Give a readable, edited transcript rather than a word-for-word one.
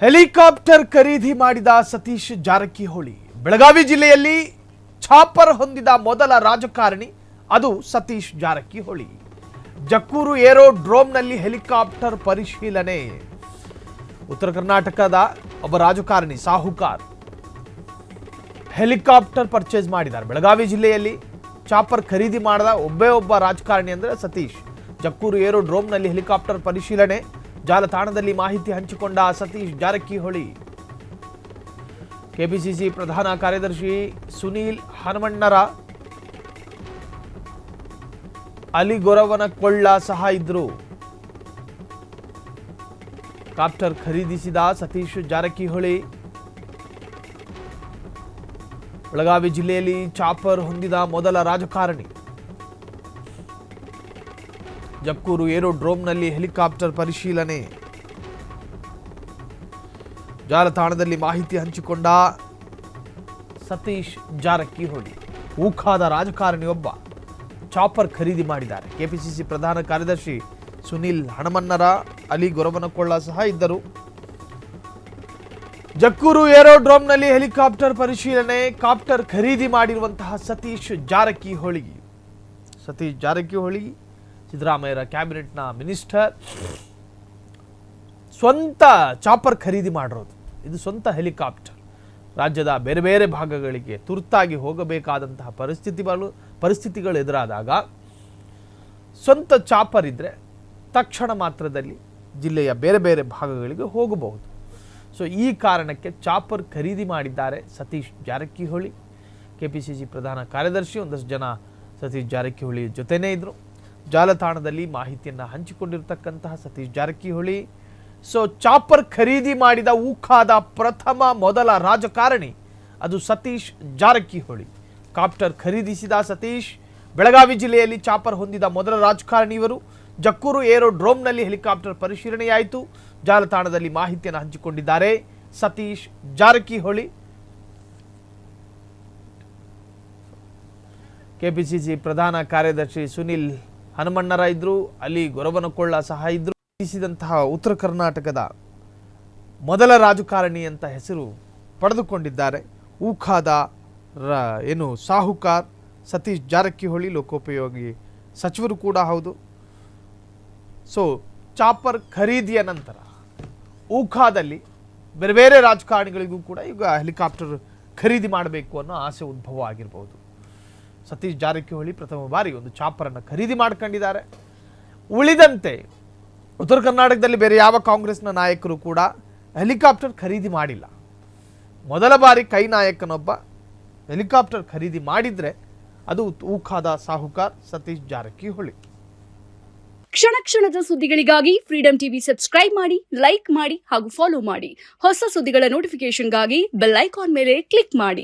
Helicopter ಖರೀದಿ ಮಾಡಿದ ಸತೀಶ್ ಜಾರಕಿಹೊಳಿ. ಬೆಳಗಾವಿ ಜಿಲ್ಲೆಯಲ್ಲಿ ಛಾಪರ್ ಹೊಂದಿದ ಮೊದಲ ರಾಜಕಾರಣಿ ಅದು ಸತೀಶ್ ಜಾರಕಿಹೊಳಿ. ಜಕ್ಕೂರು ಏರೋಡ್ರೋಮ್ನಲ್ಲಿ ಹೆಲಿಕಾಪ್ಟರ್ ಪರಿಶೀಲನೆ. ಉತ್ತರ ಕರ್ನಾಟಕದ ಒಬ್ಬ ರಾಜಕಾರಣಿ ಸಾಹುಕಾರ್ ಹೆಲಿಕಾಪ್ಟರ್ ಪರ್ಚೇಸ್ ಮಾಡಿದ್ದಾರೆ. ಬೆಳಗಾವಿ ಜಿಲ್ಲೆಯಲ್ಲಿ ಚಾಪರ್ ಖರೀದಿ ಮಾಡಿದ ಒಬ್ಬ ರಾಜಕಾರಣಿ ಅಂದರೆ ಸತೀಶ್. ಜಕ್ಕೂರು ಏರೋಡ್ರೋಮ್ನಲ್ಲಿ ಹೆಲಿಕಾಪ್ಟರ್ ಪರಿಶೀಲನೆ. ಜಾಲತಾಣದಲ್ಲಿ ಮಾಹಿತಿ ಹಂಚಿಕೊಂಡ ಸತೀಶ್ ಜಾರಕಿಹೊಳಿ. ಕೆಪಿಸಿಸಿ ಪ್ರಧಾನ ಕಾರ್ಯದರ್ಶಿ ಸುನೀಲ್ ಹನುಮಣ್ಣರ ಅಲಿಗೊರವನಕೊಳ್ಳ ಸಹ ಇದ್ರು. ಕಾಪ್ಟರ್ ಖರೀದಿಸಿದ ಸತೀಶ್ ಜಾರಕಿಹೊಳಿ ಬೆಳಗಾವಿ ಜಿಲ್ಲೆಯಲ್ಲಿ ಚಾಪರ್ ಹೊಂದಿದ ಮೊದಲ ರಾಜಕಾರಣಿ. ಜಕ್ಕೂರು ಏರೋಡ್ರೋಮ್ನಲ್ಲಿ ಹೆಲಿಕಾಪ್ಟರ್ ಪರಿಶೀಲನೆ. ಜಾಲತಾಣದಲ್ಲಿ ಮಾಹಿತಿ ಹಂಚಿಕೊಂಡ ಸತೀಶ್ ಜಾರಕಿಹೊಳಿ. ಊಖಾದ ರಾಜಕಾರಣಿಯೊಬ್ಬ ಚಾಪರ್ ಖರೀದಿ ಮಾಡಿದ್ದಾರೆ. ಕೆಪಿಸಿಸಿ ಪ್ರಧಾನ ಕಾರ್ಯದರ್ಶಿ ಸುನೀಲ್ ಹನುಮಣ್ಣರ ಅಲಿಗೊರವನಕೊಳ್ಳ ಸಹ ಇದ್ದರು. ಜಕ್ಕೂರು ಏರೋಡ್ರೋಮ್ನಲ್ಲಿ ಹೆಲಿಕಾಪ್ಟರ್ ಪರಿಶೀಲನೆ. ಕಾಪ್ಟರ್ ಖರೀದಿ ಮಾಡಿರುವಂತಹ ಸತೀಶ್ ಜಾರಕಿಹೊಳಿ. ಸಿದ್ದರಾಮಯ್ಯರ ಕ್ಯಾಬಿನೆಟ್ನ ಮಿನಿಸ್ಟರ್ ಸ್ವಂತ ಚಾಪರ್ ಖರೀದಿ ಮಾಡಿರೋದು. ಇದು ಸ್ವಂತ ಹೆಲಿಕಾಪ್ಟರ್. ರಾಜ್ಯದ ಬೇರೆ ಬೇರೆ ಭಾಗಗಳಿಗೆ ತುರ್ತಾಗಿ ಹೋಗಬೇಕಾದಂತಹ ಪರಿಸ್ಥಿತಿಗಳು ಎದುರಾದಾಗ ಸ್ವಂತ ಚಾಪರ್ ಇದ್ದರೆ ತಕ್ಷಣ ಮಾತ್ರದಲ್ಲಿ ಜಿಲ್ಲೆಯ ಬೇರೆ ಬೇರೆ ಭಾಗಗಳಿಗೆ ಹೋಗಬಹುದು. ಸೊ ಈ ಕಾರಣಕ್ಕೆ ಚಾಪರ್ ಖರೀದಿ ಮಾಡಿದ್ದಾರೆ ಸತೀಶ್ ಜಾರಕಿಹೊಳಿ. ಕೆಪಿಸಿಸಿ ಪ್ರಧಾನ ಕಾರ್ಯದರ್ಶಿ ಒಂದಷ್ಟು ಜನ ಸತೀಶ್ ಜಾರಕಿಹೊಳಿ ಜೊತೆನೇ ಇದ್ದರು. ಜಾಲತಾಣದಲ್ಲಿ ಮಾಹಿತಿಯನ್ನು ಹಂಚಿಕೊಂಡಿರ್ತಕ್ಕಂತಹ ಸತೀಶ್ ಜಾರಕಿಹೊಳಿ. ಸೊ ಚಾಪರ್ ಖರೀದಿ ಮಾಡಿದ ಊಖಾದ ಮೊದಲ ರಾಜಕಾರಣಿ ಅದು ಸತೀಶ್ ಜಾರಕಿಹೊಳಿ. ಕಾಪ್ಟರ್ ಖರೀದಿಸಿದ ಸತೀಶ್. ಬೆಳಗಾವಿ ಜಿಲ್ಲೆಯಲ್ಲಿ ಚಾಪರ್ ಹೊಂದಿದ ಮೊದಲ ರಾಜಕಾರಣಿ ಇವರು. ಜಕ್ಕೂರು ಏರೋಡ್ರೋಮ್ನಲ್ಲಿ ಹೆಲಿಕಾಪ್ಟರ್ ಪರಿಶೀಲನೆಯಾಯಿತು. ಜಾಲತಾಣದಲ್ಲಿ ಮಾಹಿತಿಯನ್ನು ಹಂಚಿಕೊಂಡಿದ್ದಾರೆ ಸತೀಶ್ ಜಾರಕಿಹೊಳಿ. ಕೆಪಿಸಿಸಿ ಪ್ರಧಾನ ಕಾರ್ಯದರ್ಶಿ ಸುನಿಲ್ ಹನುಮಣ್ಣರ ಇದ್ರು, ಅಲಿಗೊರವನಕೊಳ್ಳ ಸಹ ಇದ್ರು. ಉತ್ತರ ಕರ್ನಾಟಕದ ಮೊದಲ ರಾಜಕಾರಣಿ ಅಂತ ಹೆಸರು ಪಡೆದುಕೊಂಡಿದ್ದಾರೆ. ಊಖಾದ ಸಾಹುಕಾರ್ ಸತೀಶ್ ಜಾರಕಿಹೊಳಿ. ಲೋಕೋಪಯೋಗಿ ಸಚಿವರು ಕೂಡ ಹೌದು. ಸೊ ಚಾಪರ್ ಖರೀದಿಯ ನಂತರ ಊಖಾದಲ್ಲಿ ಬೇರೆ ಬೇರೆ ರಾಜಕಾರಣಿಗಳಿಗೂ ಕೂಡ ಈಗ ಹೆಲಿಕಾಪ್ಟರ್ ಖರೀದಿ ಮಾಡಬೇಕು ಅನ್ನೋ ಆಸೆ ಉದ್ಭವ ಆಗಿರಬಹುದು. ಸತೀಶ್ ಜಾರಕಿಹೊಳಿ ಪ್ರಥಮ ಬಾರಿ ಒಂದು ಚಾಪರನ್ನು ಖರೀದಿ ಮಾಡ್ಕೊಂಡಿದ್ದಾರೆ. ಉಳಿದಂತೆ ಉತ್ತರ ಕರ್ನಾಟಕದಲ್ಲಿ ಬೇರೆ ಯಾವ ಕಾಂಗ್ರೆಸ್ನ ನಾಯಕರು ಕೂಡ ಹೆಲಿಕಾಪ್ಟರ್ ಖರೀದಿ ಮಾಡಿಲ್ಲ. ಮೊದಲ ಬಾರಿ ಕೈ ನಾಯಕನೊಬ್ಬ ಹೆಲಿಕಾಪ್ಟರ್ ಖರೀದಿ ಮಾಡಿದರೆ ಅದು ಊಖಾದ ಸಾಹುಕಾರ್ ಸತೀಶ್ ಜಾರಕಿಹೊಳಿ. ಕ್ಷಣ ಕ್ಷಣದ ಸುದ್ದಿಗಳಿಗಾಗಿ ಫ್ರೀಡಂ ಟಿವಿ ಸಬ್ಸ್ಕ್ರೈಬ್ ಮಾಡಿ, ಲೈಕ್ ಮಾಡಿ ಹಾಗೂ ಫಾಲೋ ಮಾಡಿ. ಹೊಸ ಸುದ್ದಿಗಳ ನೋಟಿಫಿಕೇಶನ್ಗಾಗಿ ಬೆಲ್ ಐಕಾನ್ ಮೇಲೆ ಕ್ಲಿಕ್ ಮಾಡಿ.